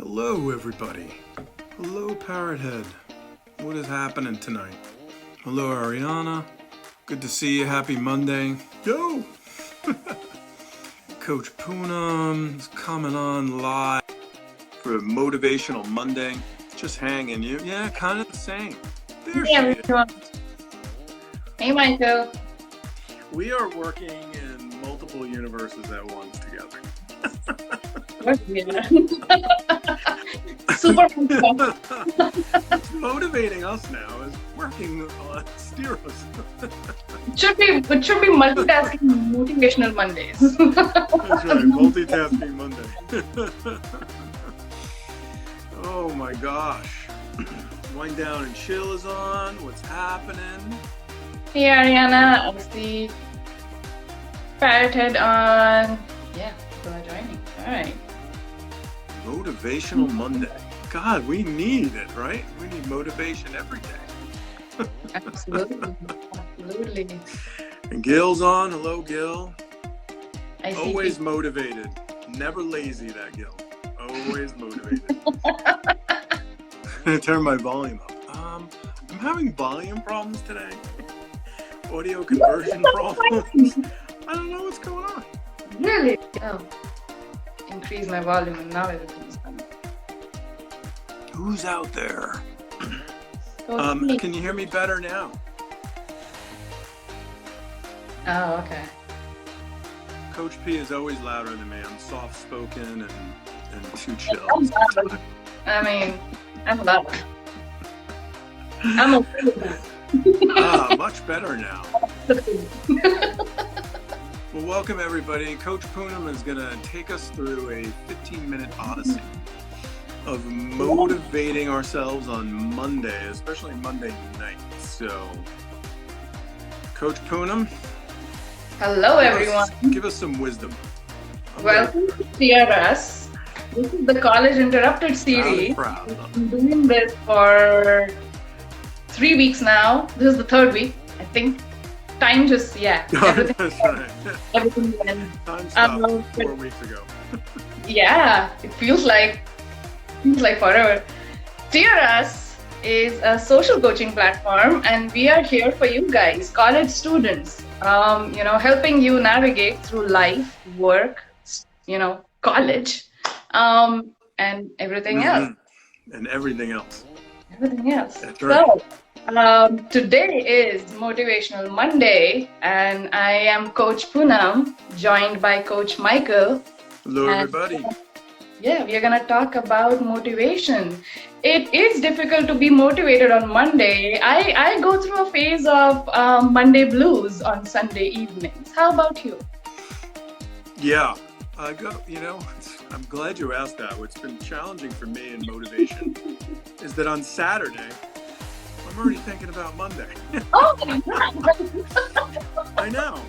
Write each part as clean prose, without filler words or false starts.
Hello, everybody. Hello, Parrothead. What is happening tonight? Hello, Ariana. Good to see you. Happy Monday. Yo! Coach Poonam is coming on live for a Motivational Monday. Just hanging you. Yeah, kind of the same. There she is. Hey, Michael. We are working in multiple universes at once together. Super It's motivating us now is working on steros. It should be multitasking motivational Mondays. That's right, multitasking Monday. Oh my gosh. Wind Down and Chill is on. What's happening? Hey, Ariana. I see Parrothead on. Yeah, people are joining. All right. Motivational Monday. God, we need it, right? We need motivation every day. Absolutely. Absolutely. And Gil's on. Hello, Gil. I see Always people. motivated. Never lazy, that Gil. Always motivated. I'm going to turn my volume up. I'm having volume problems today. Audio conversion problems. I don't know what's going on. Really? Oh. Increase my volume and now everything is fine. Who's out there? Can you hear me better now? Oh, okay. Coach P is always louder than me. I'm soft-spoken and too chill. I mean, I'm loud. I'm okay with that. Much better now. Well, welcome everybody. Coach Poonam is going to take us through a 15-minute odyssey of motivating ourselves on Monday, especially Monday night. So, Coach Poonam. Hello, everyone. Give us some wisdom. Welcome to CRS. This is the College Interrupted series. Proud. I'm doing this for 3 weeks now. This is the third week, I think. Time just, everything. That's right. Everything went. Time stopped 4 weeks ago. Yeah, it feels like forever. TRS is a social coaching platform, and we are here for you guys, college students. Helping you navigate through life, work, college, and everything else. And everything else. Everything else. That's right. So, today is Motivational Monday, and I am Coach Poonam, joined by Coach Michael. Hello, everybody. Yeah, we are going to talk about motivation. It is difficult to be motivated on Monday. I go through a phase of Monday blues on Sunday evenings. How about you? Yeah, I'm glad you asked that. What's been challenging for me in motivation is that on Saturday, I'm already thinking about Monday. Oh my God! I know.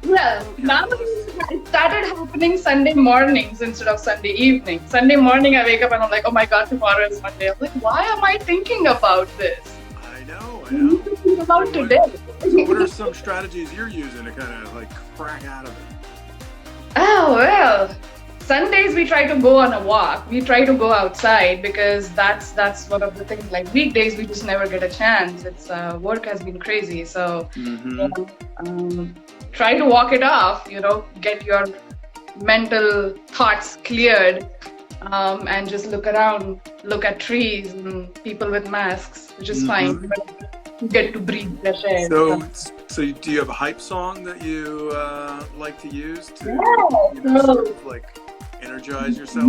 Well, now it started happening Sunday mornings instead of Sunday evening. Sunday morning I wake up and I'm like, oh my God, tomorrow is Monday. I'm like, why am I thinking about this? I know. I need to think about today. So what are some strategies you're using to kind of like crack out of it? Oh, well, Sundays we try to go on a walk. We try to go outside because that's one of the things. Like weekdays, we just never get a chance. It's work has been crazy, so try to walk it off. Get your mental thoughts cleared, and just look around, look at trees and people with masks, which is fine. But you get to breathe fresh air. So do you have a hype song that you like to use to sort of like energize yourself?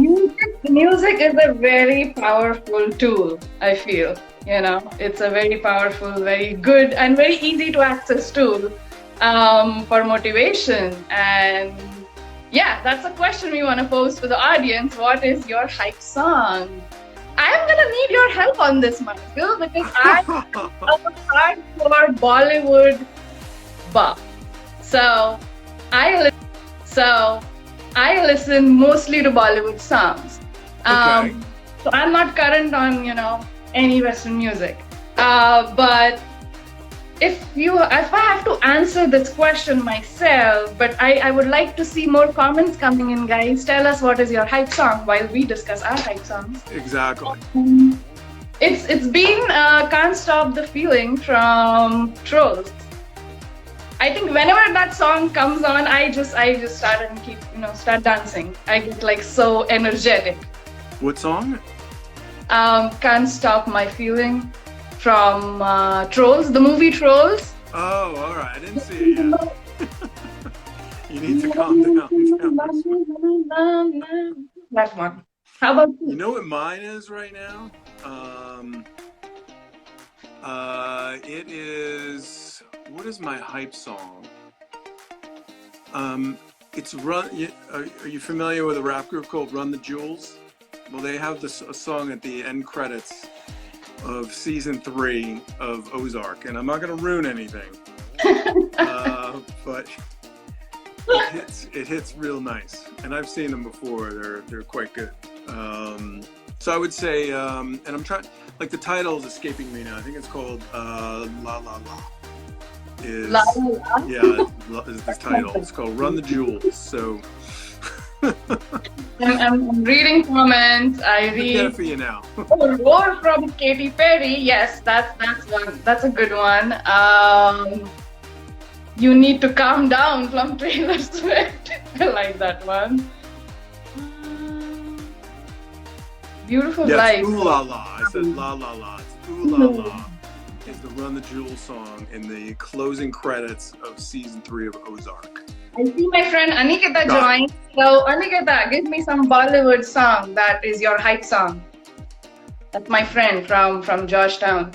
Music is a very powerful tool, I feel. It's a very powerful, very good, and very easy to access tool for motivation. And yeah, that's a question we want to pose to the audience. What is your hype song? I'm gonna need your help on this, Michael, because I'm a hardcore Bollywood buff. So I listen mostly to Bollywood songs. So I'm not current on any Western music, but if I have to answer this question myself, but I would like to see more comments coming in, guys. Tell us what is your hype song while we discuss our hype songs. Exactly. It's been Can't Stop the Feeling from Trolls. I think whenever that song comes on, I just start and start dancing. I get like so energetic. What song? Can't Stop My Feeling from Trolls, the movie Trolls. Oh, all right. I didn't see it yet. You need to calm down. That one. How about you? You know what mine is right now? It is. What is my hype song? It's Run. Are you familiar with a rap group called Run the Jewels? Well, they have a song at the end credits of season 3 of Ozark, and I'm not going to ruin anything, but it hits real nice, and I've seen them before. They're quite good. So I would say, and I'm trying, like the title is escaping me now. I think it's called La La La. La La La? Yeah, is the title. It's called Run the Jewels. So I'm reading comments. I read. Get it for you now. Roar from Katy Perry. Yes, that's one. That's a good one. You Need to Calm Down from Taylor Swift. I like that one. Beautiful Yeah, Life. it's Ooh La La. I said La La La. It's Ooh La La. Is the Run the Jewels song in the closing credits of season 3 of Ozark. I see my friend Anikita joined. So Anikita, give me some Bollywood song that is your hype song. That's my friend from Georgetown.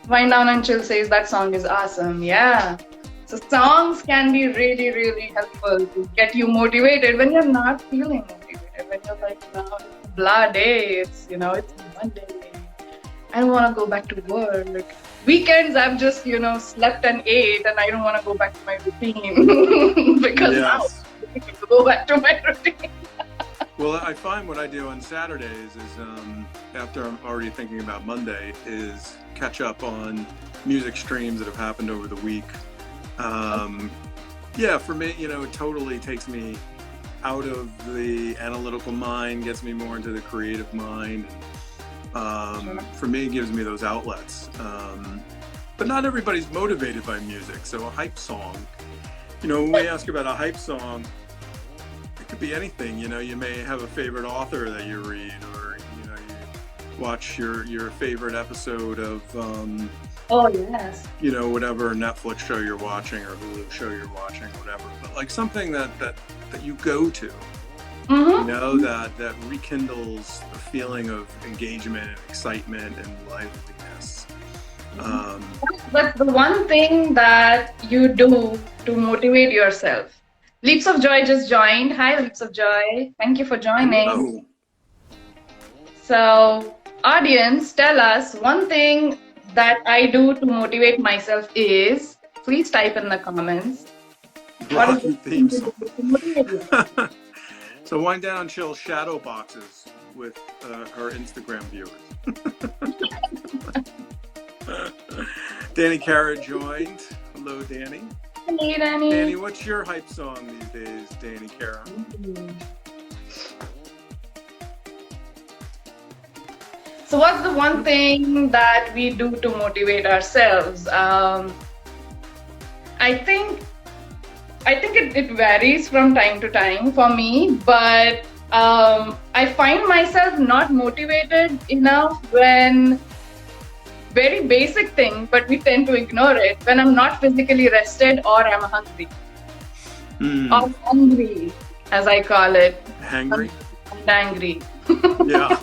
Wind Down and Chill says that song is awesome. Yeah. So songs can be really, really helpful to get you motivated when you're not feeling motivated. When you're like, no, it's a blah day. It's Monday. I don't want to go back to work. Weekends, I've just, slept and ate, and I don't want to go back to my routine because now I need to go back to my routine. Well, I find what I do on Saturdays is, after I'm already thinking about Monday, is catch up on music streams that have happened over the week. Yeah, for me, it totally takes me out of the analytical mind, gets me more into the creative mind. For me, it gives me those outlets. But not everybody's motivated by music. So a hype song, when we ask about a hype song, it could be anything. You may have a favorite author that you read, or you watch your favorite episode of oh yes, whatever Netflix show you're watching or Hulu show you're watching, whatever. But like something that you go to. Mm-hmm. That rekindles a feeling of engagement and excitement and liveliness. That's the one thing that you do to motivate yourself. Leaps of Joy just joined. Hi, Leaps of Joy. Thank you for joining. Hello. So, audience, tell us one thing that I do to motivate myself is, please type in the comments. Rocky theme song. So Wind Down and Chill shadow boxes with her Instagram viewers. Danny Cara joined. Hello, Danny. Hey, Danny. Danny, what's your hype song these days, Danny Cara? So what's the one thing that we do to motivate ourselves? I think it varies from time to time for me, but I find myself not motivated enough when very basic thing, but we tend to ignore it, when I'm not physically rested or I'm hungry. Or hungry, as I call it. Hangry? I'm angry. Yeah.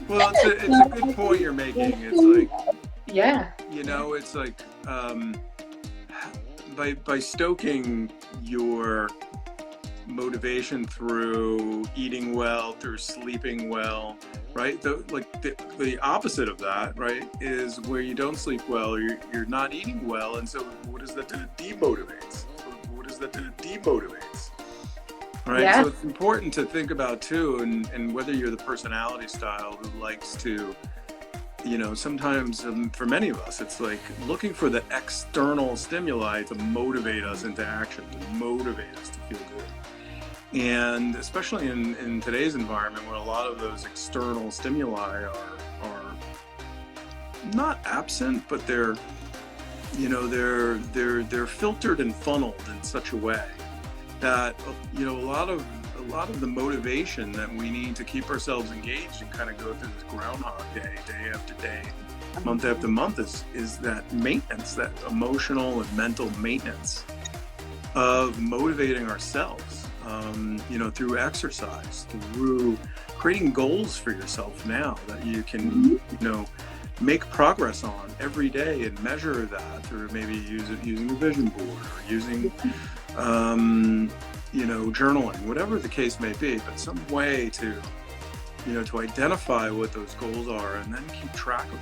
Well, it's a good point you're making. It's like, yeah, it's like by stoking your motivation through eating well, through sleeping well, right? The opposite of that, right, is where you don't sleep well, or you're not eating well, and so what does that do? It demotivates. What does that do? It demotivates. Right, yeah. So it's important to think about too, and whether you're the personality style who likes to sometimes for many of us, it's like looking for the external stimuli to motivate us into action, to motivate us to feel good. And especially in today's environment, where a lot of those external stimuli are not absent, but they're filtered and funneled in such a way that a lot of the motivation that we need to keep ourselves engaged and kind of go through this Groundhog Day, day after day, month after month, is that maintenance, that emotional and mental maintenance of motivating ourselves, through exercise, through creating goals for yourself now that you can, make progress on every day and measure that through maybe using a vision board or using, journaling, whatever the case may be, but some way to identify what those goals are and then keep track of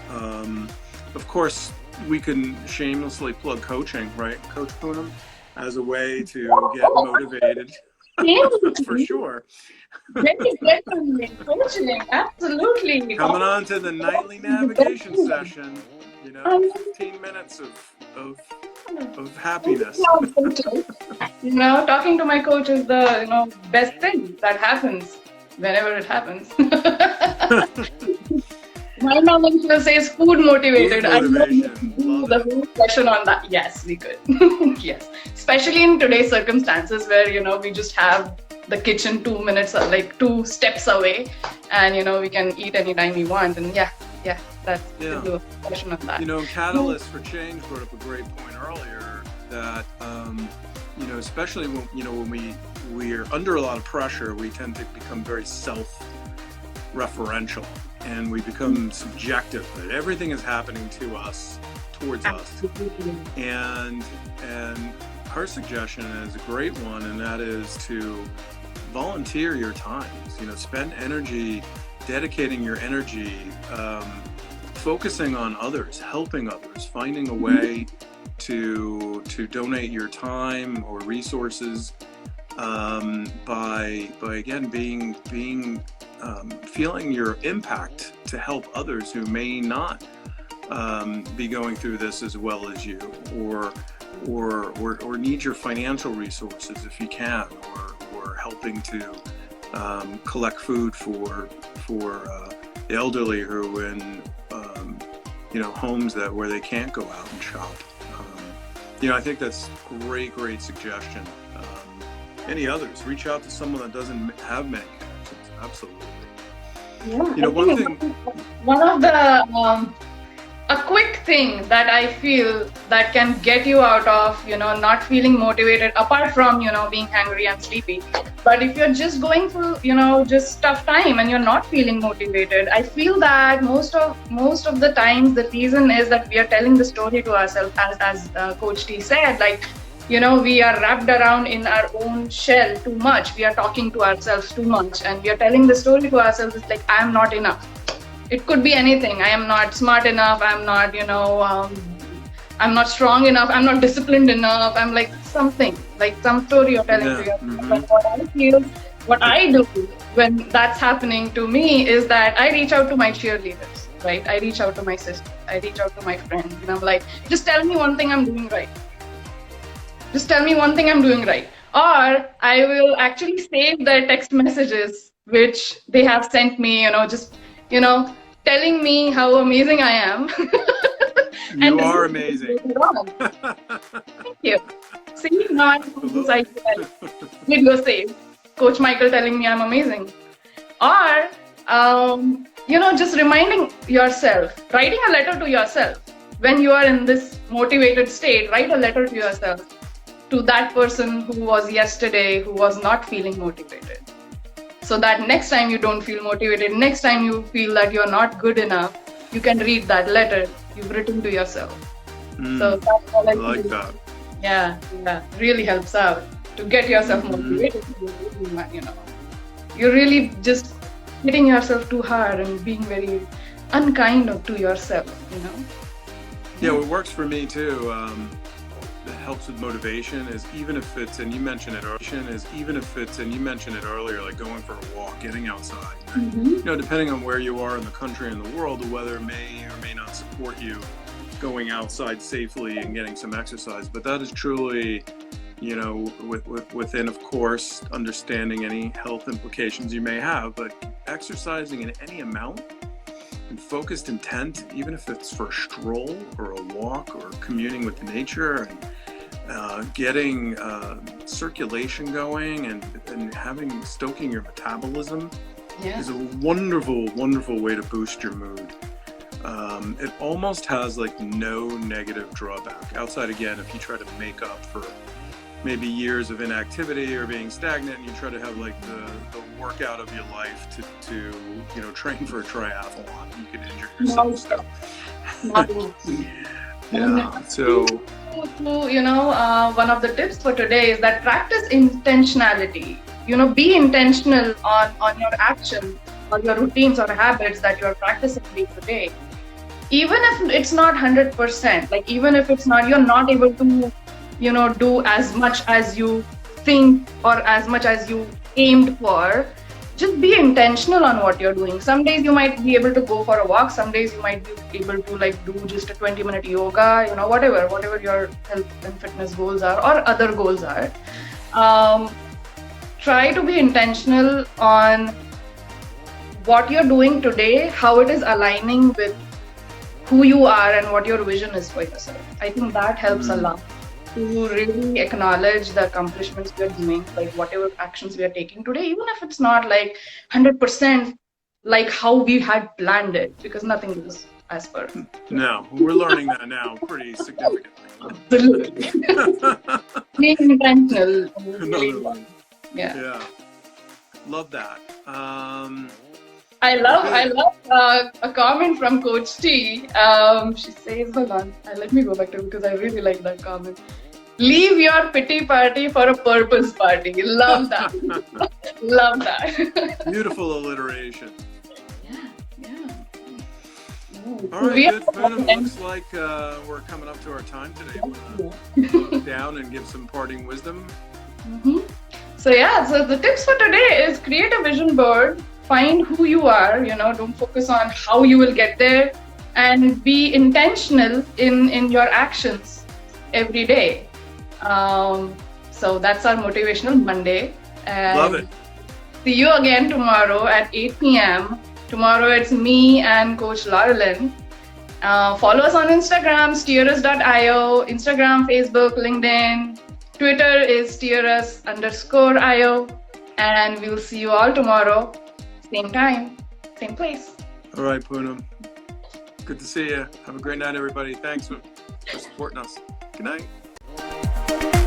them. Of course, we can shamelessly plug coaching, right? Coach Poonam, as a way to get motivated. For sure. Coaching, absolutely. Coming on to the nightly navigation session, 15 minutes of happiness. Talking to my coach is the best thing that happens whenever it happens. My manager says food motivated. Food motivation. I know the whole session on that. Yes, we could. Yes, especially in today's circumstances where we just have the kitchen 2 minutes, like 2 steps away, and we can eat anytime we want. And that's the session on that. Catalyst for Change brought up a great point earlier that especially when we are under a lot of pressure, we tend to become very self-referential. And we become subjective, that everything is happening to us, towards Absolutely. us. And her suggestion is a great one, and that is to volunteer your time. Spend energy, dedicating your energy, focusing on others, helping others, finding a way to donate your time or resources by again being feeling your impact to help others who may not be going through this as well as you, or need your financial resources if you can, or helping to collect food for the elderly who are in homes where they can't go out and shop. I think that's great suggestion. Any others? Reach out to someone that doesn't have many connections. Absolutely. Yeah, one thing. One of the a quick thing that I feel that can get you out of not feeling motivated, apart from being hungry and sleepy. But if you're just going through just tough time and you're not feeling motivated, I feel that most of the times the reason is that we are telling the story to ourselves, as Coach T said, we are wrapped around in our own shell too much. We are talking to ourselves too much, and we are telling the story to ourselves. It's like, I am not enough. It could be anything. I am not smart enough. I'm not, I'm not strong enough. I'm not disciplined enough. I'm like something, like some story you're telling to yourself. Mm-hmm. But what I do when that's happening to me is that I reach out to my cheerleaders, right? I reach out to my sister. I reach out to my friends, and I'm like, just tell me one thing I'm doing right. Just tell me one thing I'm doing right. Or I will actually save their text messages, which they have sent me, telling me how amazing I am. You are amazing. Thank you. See, now I'm video save. Coach Michael telling me I'm amazing. Or, just reminding yourself, writing a letter to yourself. When you are in this motivated state, write a letter to yourself, to that person who was yesterday, who was not feeling motivated. So that next time you don't feel motivated, next time you feel that you're not good enough, you can read that letter you've written to yourself. So that's all I like do. that. Yeah, really helps out to get yourself motivated. You're really just hitting yourself too hard and being very unkind to yourself, Yeah, what works for me too, helps with motivation is even if it's, and you mentioned it earlier, like going for a walk, getting outside. You know, depending on where you are in the country and the world, the weather may or may not support you going outside safely and getting some exercise. But that is truly, you know, within, of course, understanding any health implications you may have, but exercising in any amount and focused intent, even if it's for a stroll or a walk or communing with nature, and getting circulation going and stoking your metabolism is a wonderful, wonderful way to boost your mood. It almost has like no negative drawback outside, again, if you try to make up for maybe years of inactivity or being stagnant, and you try to have like the workout of your life to you know, train for a triathlon. You could injure yourself. So you know, one of the tips for today is that practice intentionality. You know, be intentional on your actions or your routines or habits that you're practicing day to day. Even if it's not 100%, like even if it's not, you're not able to, you know, do as much as you think or as much as you aimed for, just be intentional on what you're doing. Some days you might be able to go for a walk. Some days you might be able to like do just a 20-minute yoga, you know, whatever your health and fitness goals are or other goals are. Try to be intentional on what you're doing today, how it is aligning with who you are and what your vision is for yourself. I think that helps a lot to really acknowledge the accomplishments we are doing, like whatever actions we are taking today, even if it's not like 100% like how we had planned it, because nothing is as per. No, we're learning that now pretty significantly. Absolutely. Being intentional. Another one. Yeah. Love that. I love a comment from Coach T. She says, hold on, let me go back to it because I really like that comment. Leave your pity party for a purpose party. Love that. Love that. Beautiful alliteration. Yeah. All right, good. Poonam, looks like we're coming up to our time today. We'll down and give some parting wisdom. So the tips for today is create a vision board. Find who you are, you know, don't focus on how you will get there, and be intentional in your actions every day. So that's our Motivational Monday. And love it. See you again tomorrow at 8 p.m. Tomorrow it's me and Coach Laurelyn. Follow us on Instagram, steerus.io, Instagram, Facebook, LinkedIn. Twitter is steerus_io. And we'll see you all tomorrow. Same time, same place. All right, Poonam. Good to see you. Have a great night, everybody. Thanks for supporting us. Good night.